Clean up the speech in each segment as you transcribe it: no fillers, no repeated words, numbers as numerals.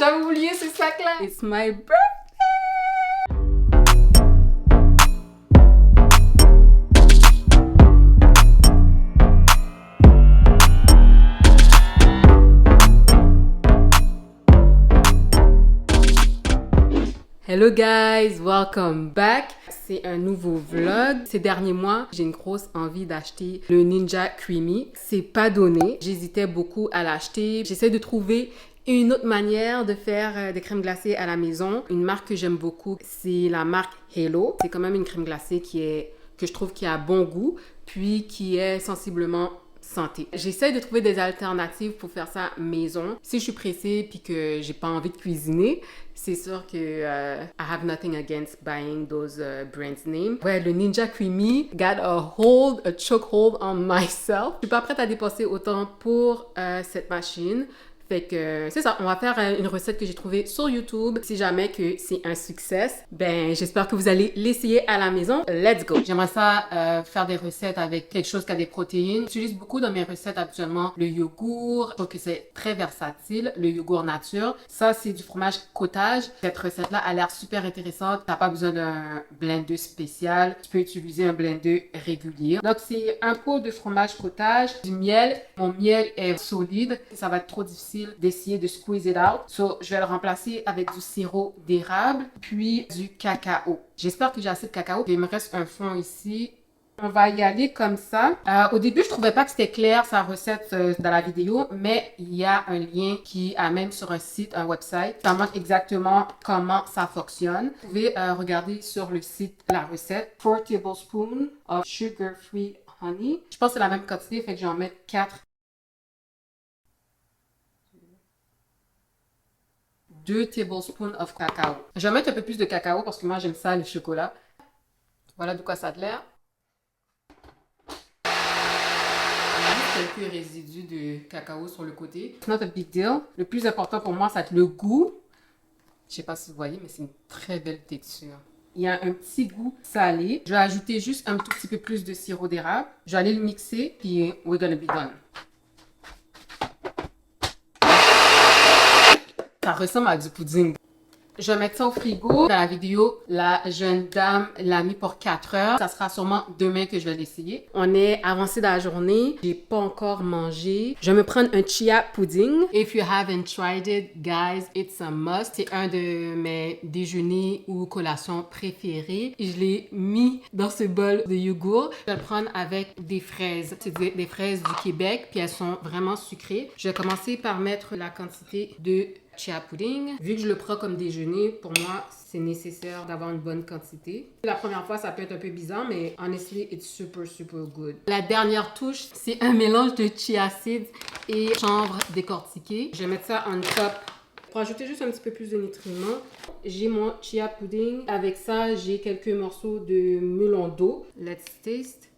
j'avais oublié ce sac-là. It's my birthday. Hello guys, welcome back. C'est un nouveau vlog. Ces derniers mois, j'ai une grosse envie d'acheter le Ninja Creami. C'est pas donné. J'hésitais beaucoup à l'acheter. J'essaie de trouver une autre manière de faire des crèmes glacées à la maison. Une marque que j'aime beaucoup, c'est la marque Halo. C'est quand même une crème glacée que je trouve qui a bon goût, puis qui est sensiblement santé. J'essaie de trouver des alternatives pour faire ça maison. Si je suis pressée puis que j'ai pas envie de cuisiner, c'est sûr que I have nothing against buying those brand names. Ouais, le Ninja Creami got a chokehold on myself. Je suis pas prête à dépenser autant pour cette machine. Fait que c'est ça, on va faire une recette que j'ai trouvée sur YouTube. Si jamais que c'est un succès, ben j'espère que vous allez l'essayer à la maison. Let's go! J'aimerais ça faire des recettes avec quelque chose qui a des protéines. J'utilise beaucoup dans mes recettes actuellement le yogourt. Je trouve que c'est très versatile, le yogourt nature. Ça, c'est du fromage cottage. Cette recette-là a l'air super intéressante. T'as pas besoin d'un blender spécial. Tu peux utiliser un blender régulier. Donc, c'est un pot de fromage cottage, du miel. Mon miel est solide. Ça va être trop difficile d'essayer de squeeze it out. So, je vais le remplacer avec du sirop d'érable, puis du cacao. J'espère que j'ai assez de cacao. Il me reste un fond ici. On va y aller comme ça. Au début, je trouvais pas que c'était clair sa recette dans la vidéo, mais il y a un lien qui amène sur un site, un website. Ça montre exactement comment ça fonctionne. Vous pouvez regarder sur le site la recette. 4 tablespoons of sugar-free honey. Je pense que c'est la même quantité, fait que je vais en mettre 4. 2 tablespoons of cacao. Je vais mettre un peu plus de cacao parce que moi j'aime ça, le chocolat. Voilà de quoi ça a l'air. Quelques résidus de cacao sur le côté. It's not a big deal. Le plus important pour moi, c'est le goût. Je sais pas si vous voyez, mais c'est une très belle texture. Il y a un petit goût salé. Je vais ajouter juste un tout petit peu plus de sirop d'érable. Je vais aller le mixer, puis we're gonna be done. Ça ressemble à du pudding. Je vais mettre ça au frigo. Dans la vidéo, la jeune dame l'a mis pour 4 heures. Ça sera sûrement demain que je vais l'essayer. On est avancé dans la journée. J'ai pas encore mangé. Je vais me prendre un chia pudding. If you haven't tried it, guys, it's a must. C'est un de mes déjeuners ou collations préférés. Je l'ai mis dans ce bol de yogourt. Je vais le prendre avec des fraises. C'est des fraises du Québec, puis elles sont vraiment sucrées. Je vais commencer par mettre la quantité de chia pudding. Vu que je le prends comme déjeuner, pour moi, c'est nécessaire d'avoir une bonne quantité. La première fois, ça peut être un peu bizarre, mais honestly, it's super, super good. La dernière touche, c'est un mélange de chia seeds et chanvre décortiqué. Je vais mettre ça on top. Pour ajouter juste un petit peu plus de nutriments, j'ai mon chia pudding. Avec ça, j'ai quelques morceaux de melon d'eau. Let's taste.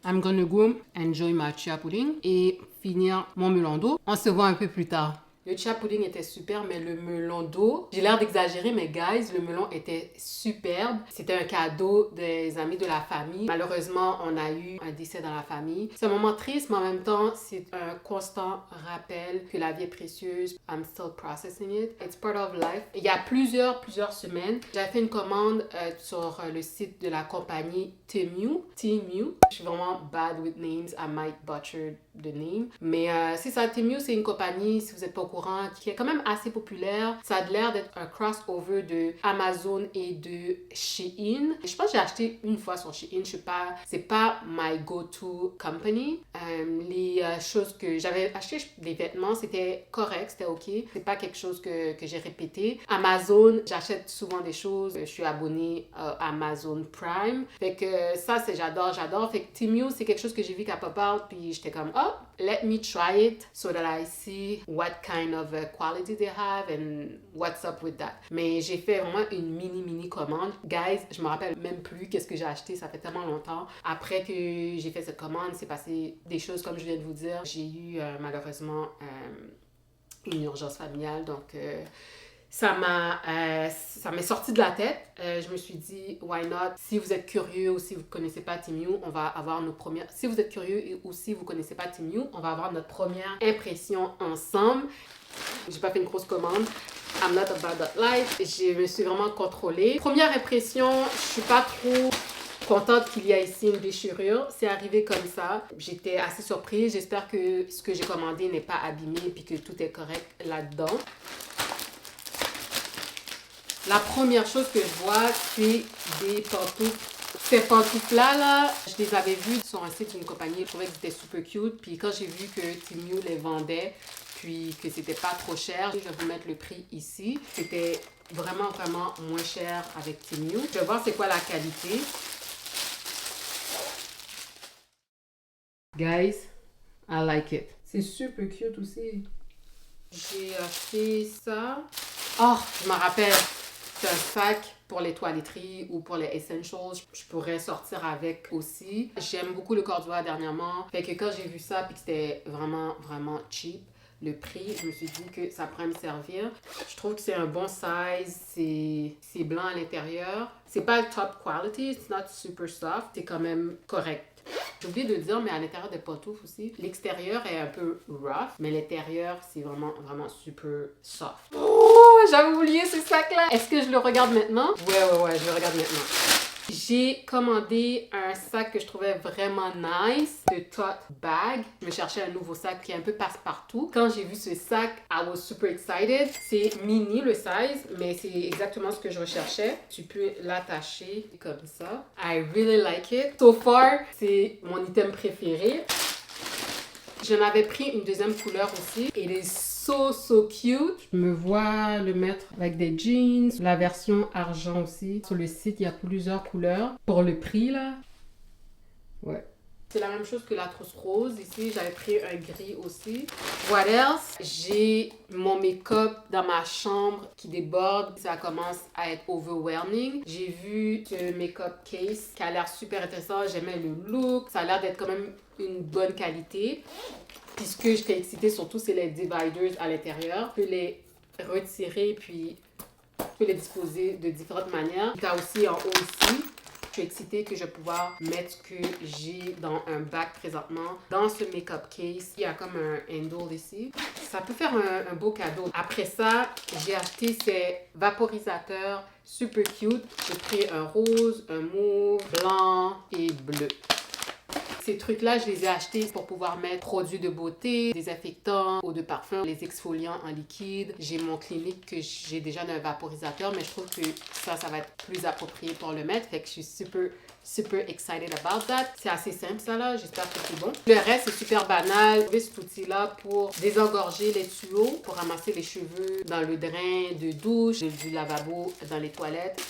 I'm gonna go enjoy my chia pudding et finir mon melon d'eau. On se voit un peu plus tard. Le chia pudding était super, mais le melon d'eau, j'ai l'air d'exagérer, mais guys, le melon était superbe. C'était un cadeau des amis de la famille. Malheureusement, on a eu un décès dans la famille. C'est un moment triste, mais en même temps, c'est un constant rappel que la vie est précieuse. I'm still processing it. It's part of life. Il y a plusieurs semaines, j'avais fait une commande sur le site de la compagnie Temu. Je suis vraiment bad with names. I might butcher the name. Mais c'est ça, Temu, c'est une compagnie, si vous n'êtes pas au courant, qui est quand même assez populaire. Ça a l'air d'être un crossover de Amazon et de Shein. Je pense que j'ai acheté une fois sur Shein. C'est pas my go-to company. Les choses que j'avais acheté, des vêtements, c'était correct, c'était ok. C'est pas quelque chose que j'ai répété. Amazon, j'achète souvent des choses. Je suis abonnée à Amazon Prime. Fait que ça, j'adore. Fait que Temu, c'est quelque chose que j'ai vu qu'à pop-out, puis j'étais comme, oh, let me try it so that I see what kind of quality they have and what's up with that. Mais j'ai fait vraiment une mini commande. Guys, je me rappelle même plus qu'est-ce que j'ai acheté, ça fait tellement longtemps. Après que j'ai fait cette commande, c'est passé des choses comme je viens de vous dire. J'ai eu malheureusement une urgence familiale, donc ça m'est sorti de la tête. Je me suis dit, why not? Si vous êtes curieux ou si vous ne connaissez pas Temu, on va avoir nos premières... Si vous êtes curieux ou si vous ne connaissez pas Temu, on va avoir notre première impression ensemble. J'ai pas fait une grosse commande. I'm not about that life. Je me suis vraiment contrôlée. Première impression, je suis pas trop contente qu'il y a ici une déchirure. C'est arrivé comme ça. J'étais assez surprise. J'espère que ce que j'ai commandé n'est pas abîmé et que tout est correct là-dedans. La première chose que je vois, c'est des pantoufles. Ces pantoufles-là, là, je les avais vues sur un site d'une compagnie. Je trouvais que c'était super cute. Puis quand j'ai vu que Temu les vendait, puis que c'était pas trop cher, je vais vous mettre le prix ici. C'était vraiment, vraiment moins cher avec Temu. Je vais voir c'est quoi la qualité. Guys, I like it. C'est super cute aussi. J'ai acheté ça. Oh, je me rappelle. C'est un sac pour les toiletteries ou pour les essentials. Je pourrais sortir avec aussi. J'aime beaucoup le Cordua dernièrement. Fait que quand j'ai vu ça puis que c'était vraiment, vraiment cheap, le prix, je me suis dit que ça pourrait me servir. Je trouve que c'est un bon size. C'est blanc à l'intérieur. C'est pas le top quality. It's not super soft. C'est quand même correct. J'ai oublié de dire, mais à l'intérieur des pantoufles aussi, l'extérieur est un peu rough, mais l'intérieur, c'est vraiment, vraiment super soft. Oh, j'avais oublié ce sac-là! Est-ce que je le regarde maintenant? Ouais, je le regarde maintenant. J'ai commandé un sac que je trouvais vraiment nice, de tote bag. Je me cherchais un nouveau sac qui est un peu passe-partout. Quand j'ai vu ce sac, I was super excited. C'est mini le size, mais c'est exactement ce que je recherchais. Tu peux l'attacher comme ça. I really like it. So far, c'est mon item préféré. J'en avais pris une deuxième couleur aussi. It is so cute. Je me vois le mettre avec des jeans. La version argent aussi. Sur le site, il y a plusieurs couleurs. Pour le prix, là. Ouais. C'est la même chose que la trousse rose. Ici, j'avais pris un gris aussi. What else? J'ai mon make-up dans ma chambre qui déborde. Ça commence à être overwhelming. J'ai vu ce make-up case qui a l'air super intéressant. J'aimais le look. Ça a l'air d'être quand même une bonne qualité. Puis ce que j'étais excitée surtout, c'est les dividers à l'intérieur. Je peux les retirer puis je peux les disposer de différentes manières. Il y a aussi en haut ici. Je suis excitée que je vais pouvoir mettre ce que j'ai dans un bac présentement. Dans ce make-up case, il y a comme un handle ici. Ça peut faire un beau cadeau. Après ça, j'ai acheté ces vaporisateurs super cute. J'ai pris un rose, un mauve, blanc et bleu. Ces trucs-là, je les ai achetés pour pouvoir mettre produits de beauté, désinfectants, eau de parfum, les exfoliants en liquide. J'ai mon Clinique que j'ai déjà d'un vaporisateur, mais je trouve que ça va être plus approprié pour le mettre. Fait que je suis super excited about that. C'est assez simple ça là, j'espère que c'est bon. Le reste, c'est super banal. J'ai cet outil-là pour désengorger les tuyaux, pour ramasser les cheveux dans le drain de douche, du lavabo, dans les toilettes.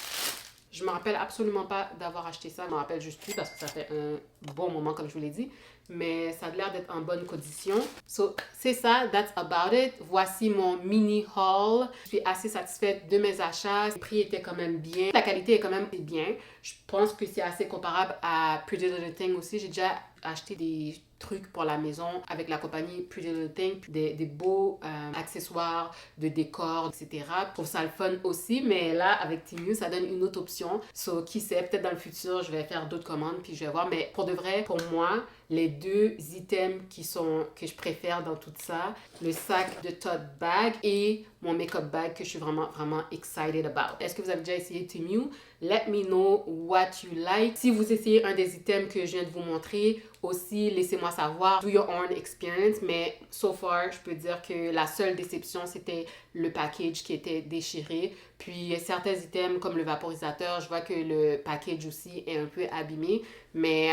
Je me rappelle absolument pas d'avoir acheté ça. Je me rappelle juste plus parce que ça fait un bon moment, comme je vous l'ai dit. Mais ça a l'air d'être en bonne condition. So, c'est ça. That's about it. Voici mon mini haul. Je suis assez satisfaite de mes achats. Le prix était quand même bien. La qualité est quand même bien. Je pense que c'est assez comparable à Pretty Little Thing aussi. J'ai déjà acheté des trucs pour la maison avec la compagnie Pretty Little Thing, des beaux accessoires de décor, etc. Je trouve ça le fun aussi, mais là, avec Temu, ça donne une autre option. So, qui sait, peut-être dans le futur, je vais faire d'autres commandes, puis je vais voir. Mais pour de vrai, pour moi, les deux items que je préfère dans tout ça, le sac de tote bag et mon make-up bag que je suis vraiment excited about. Est-ce que vous avez déjà essayé Temu? Let me know what you like. Si vous essayez un des items que je viens de vous montrer, aussi laissez-moi savoir. Do your own experience. Mais so far, je peux dire que la seule déception, c'était le package qui était déchiré. Puis certains items comme le vaporisateur, je vois que le package aussi est un peu abîmé. Mais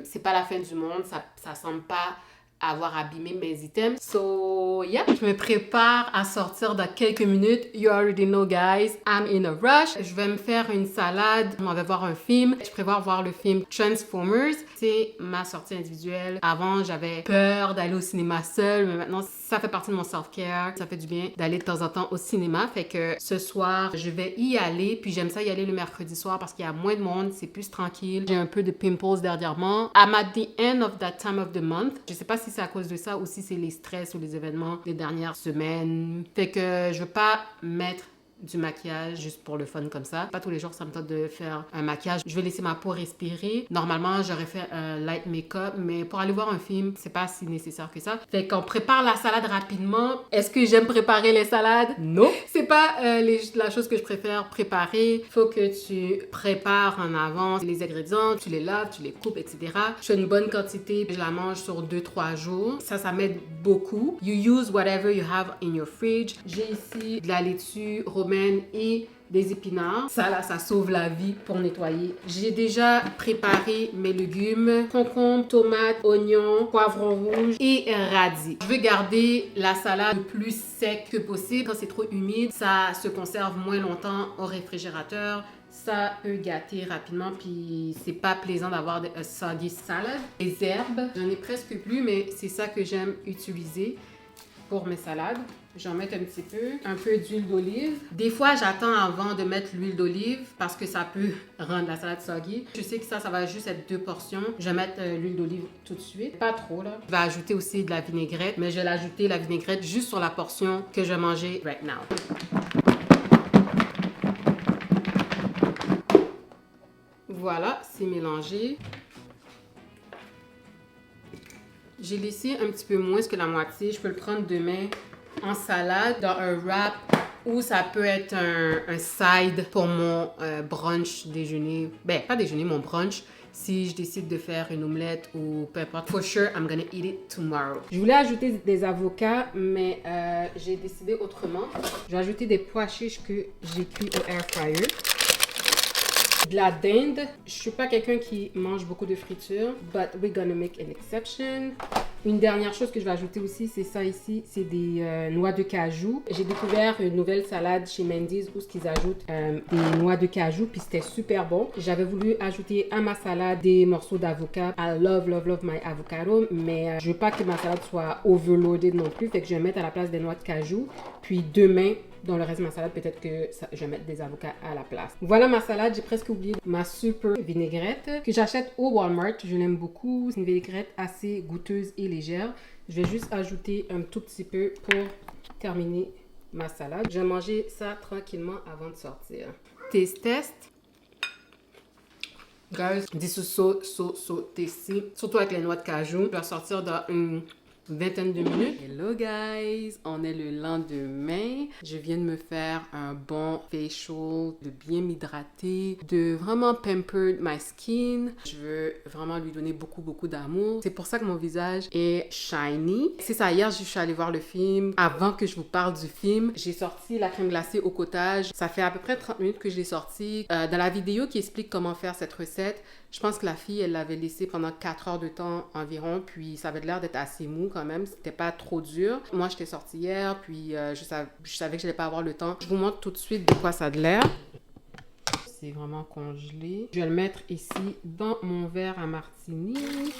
c'est pas la fin du monde. Ça semble pas avoir abîmé mes items. So, yeah. Je me prépare à sortir dans quelques minutes. You already know, guys. I'm in a rush. Je vais me faire une salade. On va voir un film. Je prévois voir le film Transformers. C'est ma sortie individuelle. Avant, j'avais peur d'aller au cinéma seule, mais maintenant, ça fait partie de mon self-care. Ça fait du bien d'aller de temps en temps au cinéma. Fait que ce soir, je vais y aller. Puis j'aime ça y aller le mercredi soir parce qu'il y a moins de monde. C'est plus tranquille. J'ai un peu de pimples dernièrement. I'm at the end of that time of the month. Je sais pas si c'est à cause de ça ou si c'est les stress ou les événements des dernières semaines. Fait que je veux pas mettre du maquillage juste pour le fun comme ça. Pas tous les jours ça me tente de faire un maquillage. Je vais laisser ma peau respirer. Normalement, j'aurais fait un light make-up, mais pour aller voir un film, c'est pas si nécessaire que ça. Fait qu'on prépare la salade rapidement. Est-ce que j'aime préparer les salades? Non. C'est pas la chose que je préfère préparer. Faut que tu prépares en avance les ingrédients, tu les laves, tu les coupes, etc. Je fais une bonne quantité, je la mange sur 2-3 jours. Ça m'aide beaucoup. You use whatever you have in your fridge. J'ai ici de la laitue romaine et des épinards. Ça là, ça sauve la vie pour nettoyer. J'ai déjà préparé mes légumes, concombres, tomates, oignons, poivrons rouges et radis. Je veux garder la salade le plus sec que possible. Quand c'est trop humide, ça se conserve moins longtemps au réfrigérateur. Ça peut gâter rapidement, puis c'est pas plaisant d'avoir des soggy salad. Les herbes, j'en ai presque plus, mais c'est ça que j'aime utiliser pour mes salades. J'en mets un petit peu d'huile d'olive. Des fois, j'attends avant de mettre l'huile d'olive parce que ça peut rendre la salade soggy. Je sais que ça va juste être 2 portions. Je vais mettre l'huile d'olive tout de suite. Pas trop, là. Je vais ajouter aussi de la vinaigrette, mais je vais l'ajouter, la vinaigrette, juste sur la portion que je vais manger right now. Voilà, c'est mélangé. J'ai laissé un petit peu moins que la moitié. Je peux le prendre demain en salade, dans un wrap, ou ça peut être un side pour mon brunch déjeuner. Ben, pas déjeuner, mon brunch. Si je décide de faire une omelette ou peu importe. For sure, I'm gonna eat it tomorrow. Je voulais ajouter des avocats, mais j'ai décidé autrement. Je vais ajouter des pois chiches que j'ai cuits au air fryer. De la dinde. Je suis pas quelqu'un qui mange beaucoup de friture, but we're gonna make an exception. Une dernière chose que je vais ajouter aussi, c'est ça ici, c'est des noix de cajou. J'ai découvert une nouvelle salade chez Mendy's où ils ajoutent des noix de cajou, puis c'était super bon. J'avais voulu ajouter à ma salade des morceaux d'avocat. I love, love, love my avocado, mais je veux pas que ma salade soit overloaded non plus, fait que je vais mettre à la place des noix de cajou. Puis demain, dans le reste de ma salade, peut-être que je vais mettre des avocats à la place. Voilà ma salade. J'ai presque oublié ma super vinaigrette que j'achète au Walmart. Je l'aime beaucoup. C'est une vinaigrette assez goûteuse et légère. Je vais juste ajouter un tout petit peu pour terminer ma salade. Je vais manger ça tranquillement avant de sortir. Taste test. Guys, this is so tasty. Surtout avec les noix de cajou. Je vais sortir dans une vingtaine de minutes. Hello guys, on est le lendemain. Je viens de me faire un bon facial, de bien m'hydrater, de vraiment pamper my skin. Je veux vraiment lui donner beaucoup d'amour. C'est pour ça que mon visage est shiny. C'est ça, hier je suis allée voir le film. Avant que je vous parle du film, j'ai sorti la crème glacée au cottage. Ça fait à peu près 30 minutes que je l'ai sortie. Dans la vidéo qui explique comment faire cette recette, je pense que la fille, elle l'avait laissé pendant 4 heures de temps environ, puis ça avait l'air d'être assez mou quand même, c'était pas trop dur. Moi, j'étais sortie hier, puis je savais que j'allais pas avoir le temps. Je vous montre tout de suite de quoi ça a de l'air. C'est vraiment congelé. Je vais le mettre ici dans mon verre à martini.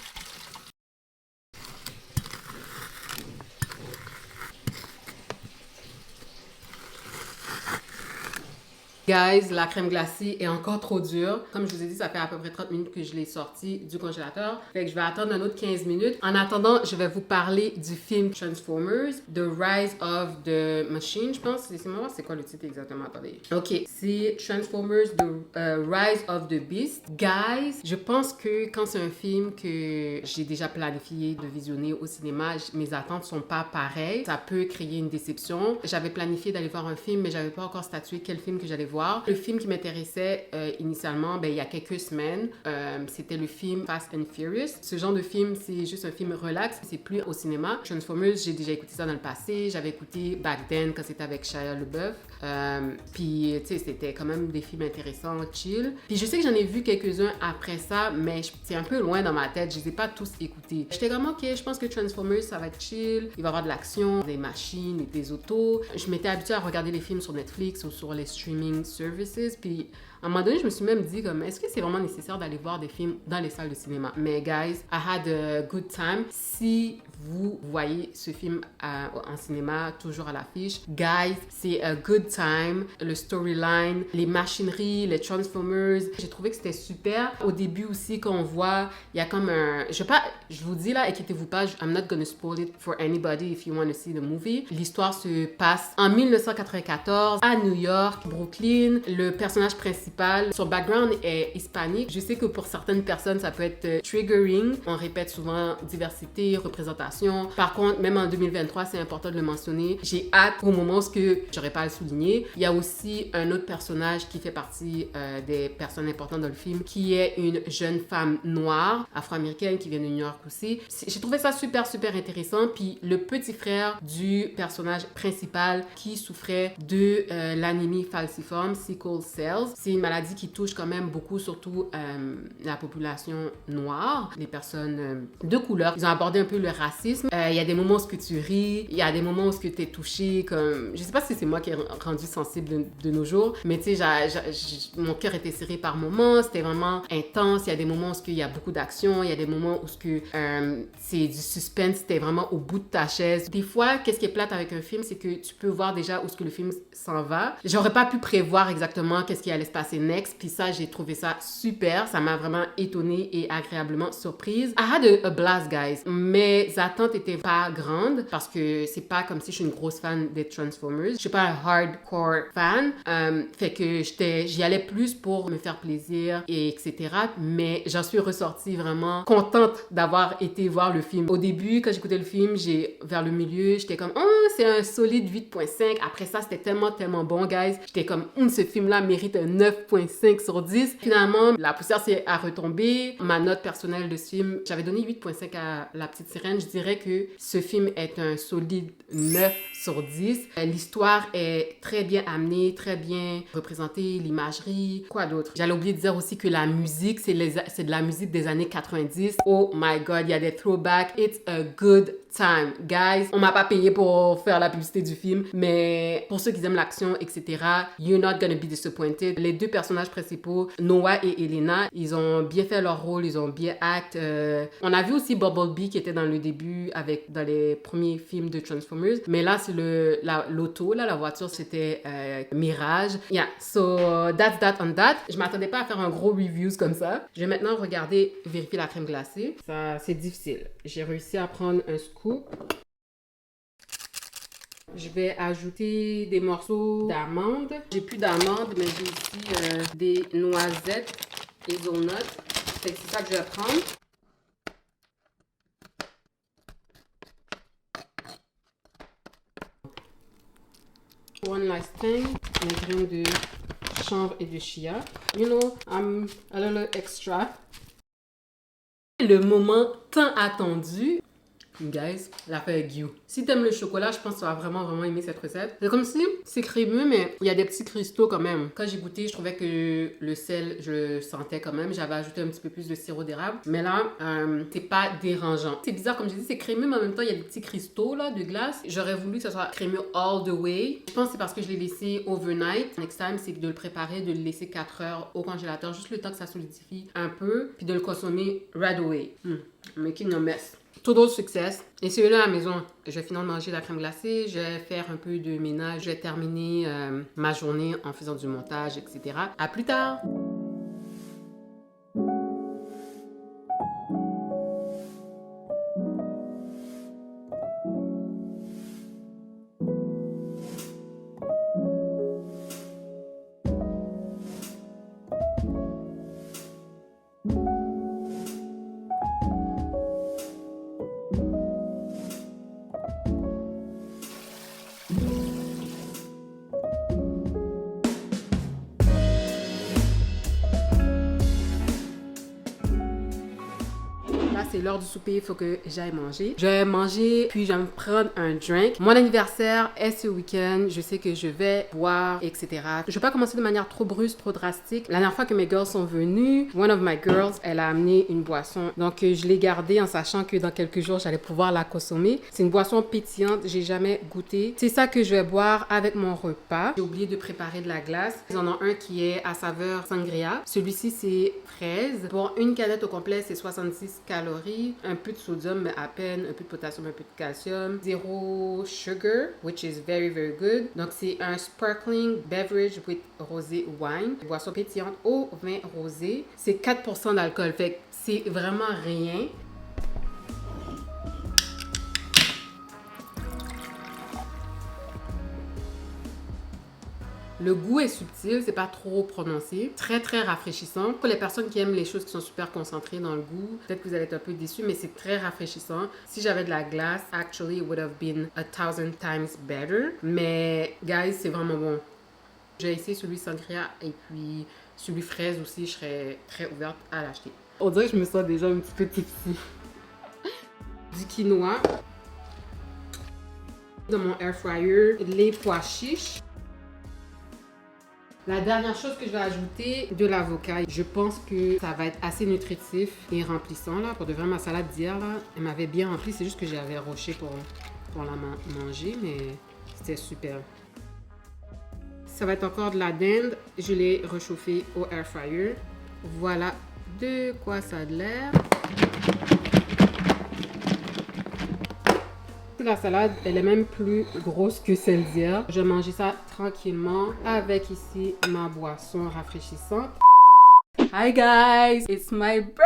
Guys, la crème glacée est encore trop dure. Comme je vous ai dit, ça fait à peu près 30 minutes que je l'ai sortie du congélateur. Fait que je vais attendre un autre 15 minutes. En attendant, je vais vous parler du film Transformers, The Rise of the Machine, je pense. Laissez-moi voir c'est quoi le titre exactement. Attendez. Ok, c'est Transformers, The Rise of the Beast. Guys, je pense que quand c'est un film que j'ai déjà planifié de visionner au cinéma, mes attentes sont pas pareilles. Ça peut créer une déception. J'avais planifié d'aller voir un film, mais j'avais pas encore statué quel film que j'allais voir. Le film qui m'intéressait initialement, il y a quelques semaines, c'était le film Fast and Furious. Ce genre de film, c'est juste un film relax, c'est plus au cinéma. Transformers, j'ai déjà écouté ça dans le passé. J'avais écouté Back Then quand c'était avec Shia LaBeouf. Puis, tu sais, c'était quand même des films intéressants, chill. Puis je sais que j'en ai vu quelques-uns après ça, mais c'est un peu loin dans ma tête. Je les ai pas tous écoutés. J'étais comme, ok, je pense que Transformers, ça va être chill. Il va y avoir de l'action, des machines, des autos. Je m'étais habituée à regarder les films sur Netflix ou sur les streaming services. Puis à un moment donné, je me suis même dit comme, est-ce que c'est vraiment nécessaire d'aller voir des films dans les salles de cinéma? Mais guys, I had a good time. Si vous voyez ce film en cinéma, toujours à l'affiche, guys, c'est a good time. Le storyline, les machineries, les Transformers, j'ai trouvé que c'était super. Au début aussi, quand on voit, il y a comme un... Je vous dis là, inquiétez-vous pas, I'm not gonna spoil it for anybody if you want to see the movie. L'histoire se passe en 1994 à New York, Brooklyn. Le personnage principal, son background est hispanique. Je sais que pour certaines personnes, ça peut être triggering. On répète souvent diversité, représentation. Par contre, même en 2023, c'est important de le mentionner. J'ai hâte au moment où j'aurais pas à le souligner. Il y a aussi un autre personnage qui fait partie des personnes importantes dans le film, qui est une jeune femme noire, afro-américaine, qui vient de New York aussi. J'ai trouvé ça super, super intéressant. Puis le petit frère du personnage principal qui souffrait de l'anémie falciforme, sickle cells. C'est une maladie qui touche quand même beaucoup, surtout la population noire, les personnes de couleur. Ils ont abordé un peu le racisme. Il y a des moments où tu ris, il y a des moments où tu es touché, comme... Je sais pas si c'est moi qui ai rendu sensible de nos jours, mais tu sais, mon cœur était serré par moments, c'était vraiment intense. Il y a des moments où il y a beaucoup d'action, il y a des moments où c'est du suspense, c'était vraiment au bout de ta chaise. Des fois, qu'est-ce qui est plate avec un film, c'est que tu peux voir déjà où le film s'en va. J'aurais pas pu prévoir exactement qu'est-ce qui allait se passer next, puis ça, j'ai trouvé ça super. Ça m'a vraiment étonnée et agréablement surprise. I had a blast, guys. Mes attentes étaient pas grandes parce que c'est pas comme si je suis une grosse fan des Transformers. Je suis pas un hardcore fan. Fait que j'y allais plus pour me faire plaisir et etc. Mais j'en suis ressortie vraiment contente d'avoir été voir le film. Au début, quand j'écoutais le film, vers le milieu, j'étais comme, oh, c'est un solide 8.5. Après ça, c'était tellement, tellement bon, guys. J'étais comme, ce film-là mérite un 9.5 sur 10. Finalement, la poussière s'est retombée. Ma note personnelle de ce film, j'avais donné 8.5 à La Petite Sirène. Je dirais que ce film est un solide 9 sur 10. L'histoire est très bien amenée, très bien représentée, l'imagerie, quoi d'autre. J'allais oublier de dire aussi que la musique, c'est de la musique des années 90. Oh my god, il y a des throwbacks. It's a good time. Guys, on m'a pas payé pour faire la publicité du film, mais pour ceux qui aiment l'action, etc., you're not gonna be disappointed. Les deux personnages principaux, Noah et Elena, ils ont bien fait leur rôle, ils ont bien act. On a vu aussi Bumblebee qui était dans le début dans les premiers films de Transformers, mais là, c'est l'auto, la voiture, c'était Mirage. Yeah, so that's that on that. Je m'attendais pas à faire un gros reviews comme ça. Je vais maintenant vérifier la crème glacée. Ça, c'est difficile. J'ai réussi à prendre un scoop. Je vais ajouter des morceaux d'amandes. J'ai plus d'amandes, mais j'ai ici des noisettes hazelnut. C'est ça que je vais prendre. One last thing, les graines de chanvre et de chia. You know, I'm a little extra. Le moment tant attendu. Guys, l'affaire est Guillaume. Si t'aimes le chocolat, je pense que tu vas vraiment, vraiment aimer cette recette. C'est comme si c'est crémeux, mais il y a des petits cristaux quand même. Quand j'ai goûté, je trouvais que le sel, je le sentais quand même. J'avais ajouté un petit peu plus de sirop d'érable. Mais là, c'est pas dérangeant. C'est bizarre, comme j'ai dit, c'est crémeux, mais en même temps, il y a des petits cristaux là, de glace. J'aurais voulu que ça soit crémeux all the way. Je pense que c'est parce que je l'ai laissé overnight. Next time, c'est de le préparer, de le laisser 4 heures au congélateur, juste le temps que ça solidifie un peu, puis de le consommer right away. Making a mess. Total success. Et celui-là à la maison, je vais finir de manger la crème glacée, je vais faire un peu de ménage, je vais terminer ma journée en faisant du montage, etc. À plus tard! c'est l'heure du souper, il faut que j'aille manger. Je vais manger, puis je vais me prendre un drink. Mon anniversaire est ce week-end. Je sais que je vais boire, etc. Je vais pas commencer de manière trop brusque, trop drastique. La dernière fois que mes girls sont venues, one of my girls, elle a amené une boisson. Donc, je l'ai gardée en sachant que dans quelques jours, j'allais pouvoir la consommer. C'est une boisson pétillante. J'ai jamais goûté. C'est ça que je vais boire avec mon repas. J'ai oublié de préparer de la glace. Ils en ont un qui est à saveur sangria. Celui-ci, c'est fraise. Pour une canette au complet, c'est 66 calories. Un peu de sodium, mais à peine. Un peu de potassium, un peu de calcium. Zéro sugar, which is very, very good. Donc, c'est un sparkling beverage with rosé wine. Boisson pétillante au vin rosé. C'est 4% d'alcool. Fait que c'est vraiment rien. Le goût est subtil, c'est pas trop prononcé. Très, très rafraîchissant. Pour les personnes qui aiment les choses qui sont super concentrées dans le goût, peut-être que vous allez être un peu déçus, mais c'est très rafraîchissant. Si j'avais de la glace, actually, it would have been 1,000 times better. Mais, guys, c'est vraiment bon. J'ai essayé celui sangria et puis celui fraise aussi, je serais très ouverte à l'acheter. On dirait que je me sens déjà un petit peu tipsy. Du quinoa. Dans mon air fryer, les pois chiches. La dernière chose que je vais ajouter, de l'avocat. Je pense que ça va être assez nutritif et remplissant là. Pour de vrai, ma salade d'hier là, elle m'avait bien rempli. C'est juste que j'avais rushé pour la manger, mais c'était super. Ça va être encore de la dinde. Je l'ai réchauffé au air fryer. Voilà de quoi ça a l'air. La salade, elle est même plus grosse que celle d'hier. Je vais manger ça tranquillement avec ici ma boisson rafraîchissante. Hi guys, it's my birthday!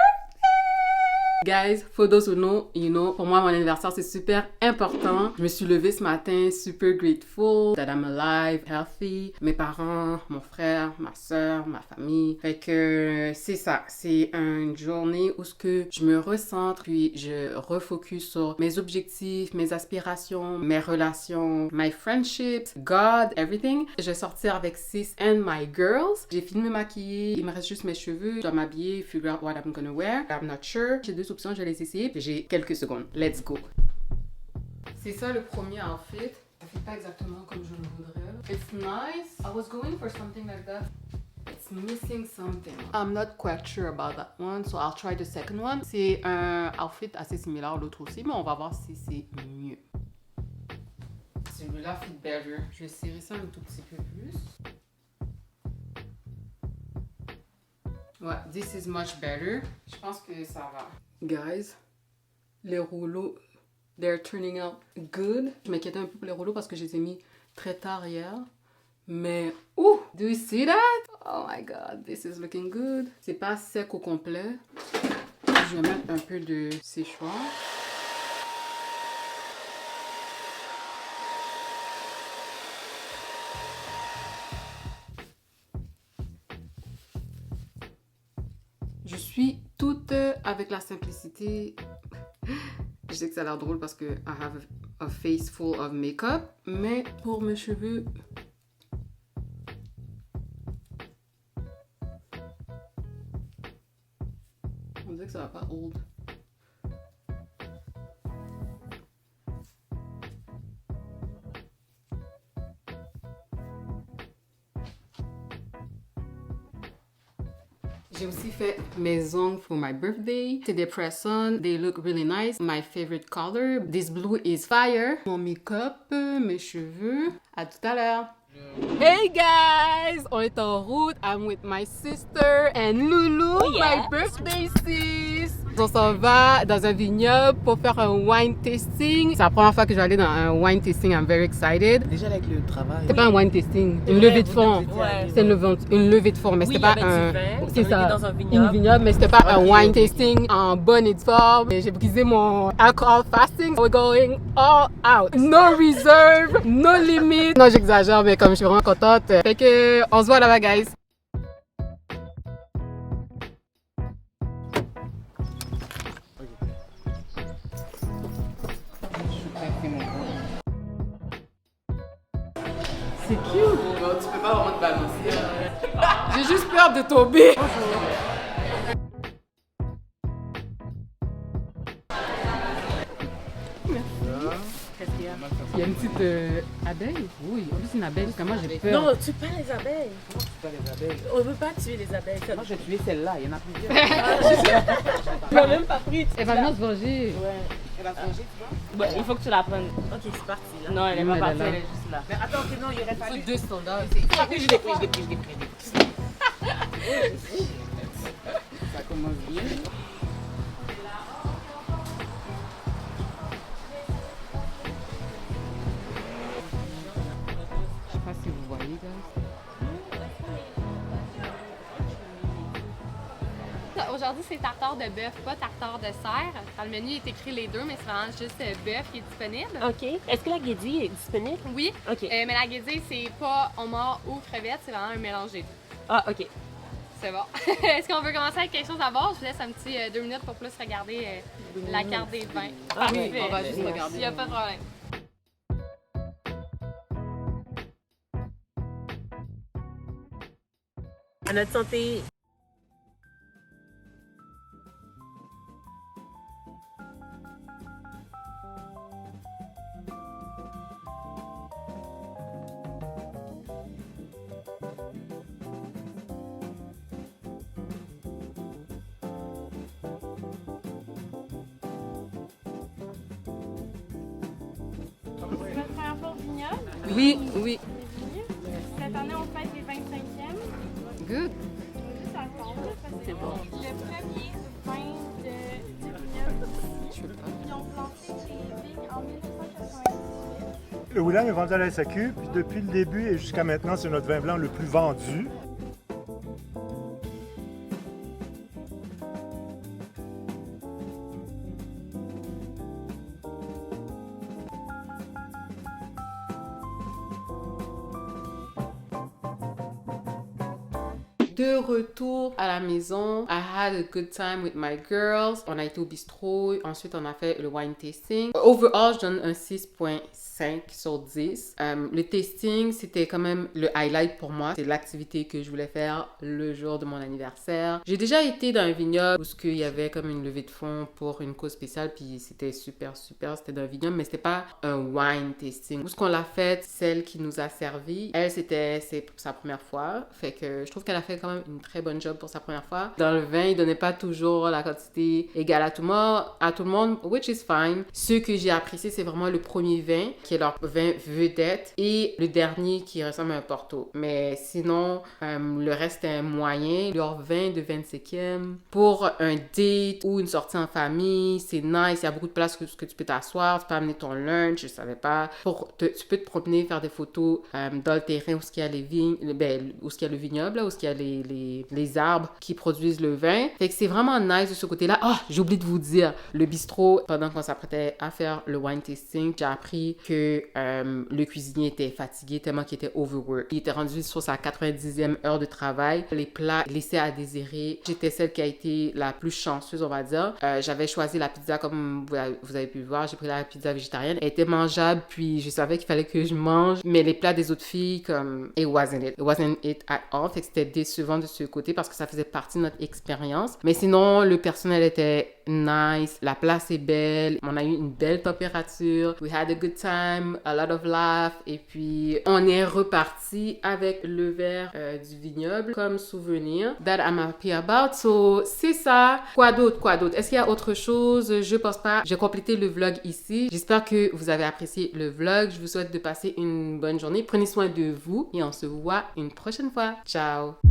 Guys, for those who know, you know, pour moi, mon anniversaire, c'est super important. Je me suis levée ce matin super grateful that I'm alive, healthy. Mes parents, mon frère, ma soeur, ma famille. Fait que c'est ça. C'est une journée où ce que je me recentre, puis je refocus sur mes objectifs, mes aspirations, mes relations, my friendships, God, everything. Je vais sortir avec Sis and my girls. J'ai fini de me maquiller. Il me reste juste mes cheveux. Je dois m'habiller, figure out what I'm gonna wear. I'm not sure. J'ai deux options, je vais les essayer. J'ai quelques secondes. Let's go. C'est ça le premier outfit. Ça fait pas exactement comme je le voudrais. It's nice. I was going for something like that. It's missing something. I'm not quite sure about that one, so I'll try the second one. C'est un outfit assez similaire à l'autre aussi, mais on va voir si c'est mieux. Celui-là fit better. Je vais serrer ça un tout petit peu plus. Ouais, this is much better. Je pense que ça va. Guys, les rouleaux, they're turning out good. Je m'inquiétais un peu pour les rouleaux parce que je les ai mis très tard hier. Mais, ouh! Do you see that? Oh my god, this is looking good. C'est pas sec au complet. Je vais mettre un peu de séchoir. Je suis toute avec la simplicité. Je sais que ça a l'air drôle parce que I have a face full of makeup, mais pour mes cheveux, on dirait que ça va pas hold. J'ai aussi fait mes ongles for my birthday. C'est des press-on. They look really nice. My favorite color. This blue is fire. Mon make-up, mes cheveux. À tout à l'heure. Hey guys! On est en route. I'm with my sister and Lulu, Oh, yeah. my birthday sis. On s'en va dans un vignoble pour faire un wine tasting. C'est la première fois que je vais aller dans un wine tasting. I'm very excited. Déjà avec le travail. C'est pas un wine tasting, une vrai, levée de fonds. Ouais. C'est une levée de fonds, mais Oui, c'était pas il y avait un. du vin, C'est on ça. était dans un Une vignoble, mais c'était pas un Ok, wine ok. tasting en bonne et due forme. J'ai brisé mon alcohol fasting. We're going all out. No reserve, no limit. Non, j'exagère, mais comme je suis vraiment contente. Fait que on se voit là-bas, guys. C'est cute. Non, tu peux pas vraiment te balancer. J'ai juste peur de tomber. Qu'est-ce qu'il y a? Il y a une petite abeille. Oui, en plus une abeille, parce que moi j'ai peur. Non, tue pas les abeilles. Comment tu tues les abeilles? On veut pas tuer les abeilles. Moi, j'ai tué celle-là, il y en a plusieurs. On n'a même pas pris. Elle va venir se venger. Ouais. Elle a changé, tu vois? Ouais, il faut que tu la prennes. Ok, c'est parti là. Non, elle est Non, pas elle est partie, là. elle est juste là. Mais attends, que non, il aurait Il faut fallu. 2 standards. Oui, je l'ai pris. Ça commence bien. Je sais pas si vous voyez, guys. Aujourd'hui, c'est tartare de bœuf, pas tartare de cerf. Dans le menu, il est écrit les deux, mais c'est vraiment juste bœuf qui est disponible. Ok. Est-ce que la guédille est disponible? Oui, Ok. mais la guédille, c'est pas homard ou crevette, c'est vraiment un mélange des deux. Ah, ok. C'est bon. Est-ce qu'on veut commencer avec quelque chose à boire? Je vous laisse un petit 2 minutes pour plus regarder la carte des vins. Ah, Parfait. oui, on va juste Il regarder. n'y a pas de problème. À notre santé. C'est votre première fois au vignoble? Oui, oui. Cette année, on fête les 25e. Good. Ça tombe, parce que C'est bon. le premier vin du vignoble ici. Ils ont planté les vignes en 1998. Le William est vendu à la SAQ, puis depuis le début et jusqu'à maintenant, c'est notre vin blanc le plus vendu. De retour à la maison, I had a good time with my girls. On a été au bistrot, ensuite on a fait le wine tasting. Overall, je donne un 6.5 sur 10. Le tasting, c'était quand même le highlight pour moi. C'est l'activité que je voulais faire le jour de mon anniversaire. J'ai déjà été dans un vignoble où il y avait comme une levée de fonds pour une cause spéciale, puis c'était super. C'était dans un vignoble, mais c'était pas un wine tasting. Où ce qu'on l'a fait, celle qui nous a servi, elle, c'est sa première fois. Fait que je trouve qu'elle a fait quand même une très bonne job pour sa première fois. Dans le vin, il donnait pas toujours la quantité égale à tout le monde, which is fine. Ce que j'ai apprécié, c'est vraiment le premier vin, qui est leur vin vedette, et le dernier qui ressemble à un Porto. Mais sinon, le reste est moyen. Leur vin de 25e, pour un date ou une sortie en famille, c'est nice. Il y a beaucoup de places que tu peux t'asseoir, tu peux amener ton lunch, je savais pas. Tu peux te promener, faire des photos dans le terrain où il y a les vignes, où il y a le vignoble, là, où il y a les arbres qui produisent le vin. Fait que c'est vraiment nice de ce côté-là. Ah, j'ai oublié de vous dire, le bistrot, pendant qu'on s'apprêtait à faire le wine tasting, j'ai appris que le cuisinier était fatigué tellement qu'il était overworked. Il était rendu sur sa 90e heure de travail. Les plats laissaient à désirer. J'étais celle qui a été la plus chanceuse, on va dire. J'avais choisi la pizza, comme vous avez pu voir. J'ai pris la pizza végétarienne. Elle était mangeable, puis je savais qu'il fallait que je mange. Mais les plats des autres filles, comme, it wasn't it at all. Fait que c'était décevant de ce côté parce que ça faisait partie de notre expérience. Mais sinon, le personnel était nice. La place est belle. On a eu une belle température. We had a good time, a lot of laugh. Et puis, on est reparti avec le verre du vignoble comme souvenir. That I'm happy about. So, c'est ça. Quoi d'autre? Est-ce qu'il y a autre chose? Je pense pas. J'ai complété le vlog ici. J'espère que vous avez apprécié le vlog. Je vous souhaite de passer une bonne journée. Prenez soin de vous et on se voit une prochaine fois. Ciao!